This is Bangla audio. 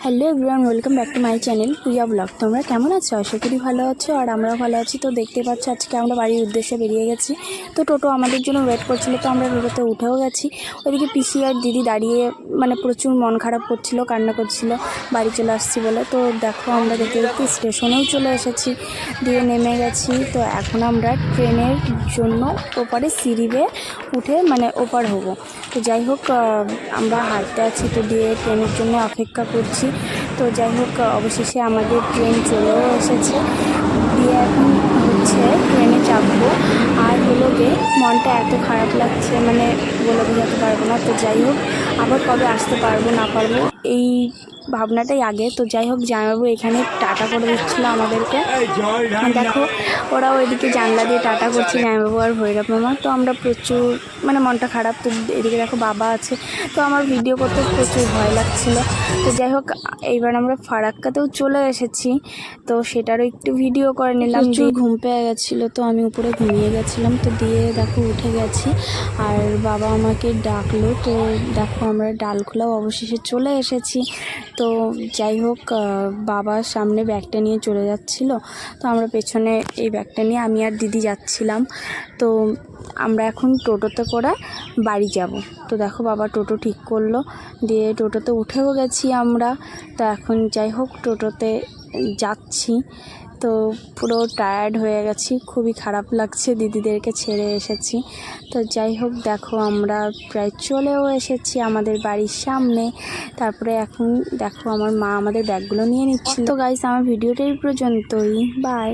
Hello everyone, welcome back to my channel Priya blog. তোমরা কেমন আছো? আশা করি ভালো আছো আর আমরাও ভালো আছি। তো দেখতে পাচ্ছ আজকে আমরা বাড়ির উদ্দেশ্যে বেরিয়ে গেছি। তো টোটো আমাদের জন্য ওয়েট করছিল, তো আমরা টোটোতে উঠেও গেছি। ওইদিকে পিসি আর দিদি দাঁড়িয়ে প্রচুর মন খারাপ করছিল, কান্না করছিল বাড়ি চলে আসছি বলে। তো দেখো আমরা দেখতে দেখতে স্টেশনেও চলে এসেছি, দিয়ে নেমে গেছি। তো এখন আমরা ট্রেনের জন্য ওপারে সিঁড়ি বেয়ে উঠে ওপার হব। তো যাই হোক, আমরা হাঁটতে আছি, তো দিয়ে ট্রেনের জন্য অপেক্ষা করছি। তো যাই হোক, অবশেষে আমাদের ট্রেন চলেও এসেছে। দিয়ে এখন ট্রেনে চাপবো। আর মনটা এত খারাপ লাগছে, বলে বোঝাতে পারবো না। তো যাই হোক, আবার কবে আসতে পারবো না পারবো এই ভাবনাটাই আগে। তো যাই হোক, জামাইবাবু এখানে টাটা করে দিচ্ছিলো আমাদেরকে। দেখো ওরা ওইদিকে জানলা দিয়ে টাটা করছে, জামাইবাবু আর ভৈরব মামা। তো আমরা প্রচুর মনটা খারাপ। তো এদিকে দেখো বাবা আছে, তো আমার ভিডিও করতে প্রচুর ভয় লাগছিলো। তো যাই হোক, এইবার আমরা ফারাক্কাতেও চলে এসেছি, তো সেটারও একটু ভিডিও করে নিলাম। প্রচুর ঘুম পেয়ে গেছিলো, তো আমি উপরে ঘুমিয়ে গেছিলাম। তো দিয়ে দেখো উঠে গেছি, আর বাবা আমাকে ডাকলো। তো দেখো আমরা ডালখোলাও অবশেষে চলে এসেছি। তো যাই হোক, বাবার সামনে ব্যাগটা নিয়ে চলে যাচ্ছিলো, তো আমরা পেছনে এই ব্যাগটা নিয়ে আমি আর দিদি যাচ্ছিলাম। তো আমরা এখন টোটোতে করে বাড়ি যাব। তো দেখো বাবা টোটো ঠিক করলো, দিয়ে টোটোতে উঠেও গেছি আমরা। তো এখন যাই হোক টোটোতে যাচ্ছি। তো পুরো টায়ার্ড হয়ে গেছি, খুবই খারাপ লাগছে, দিদিদেরকে ছেড়ে এসেছি। তো যাই হোক, দেখো আমরা প্রায় চলেও এসেছি আমাদের বাড়ির সামনে। তারপরে এখন দেখো আমার মা আমাদের ব্যাগগুলো নিয়ে নিচ্ছিল। তো গাইস, আমার ভিডিওটা এই পর্যন্তই, বাই।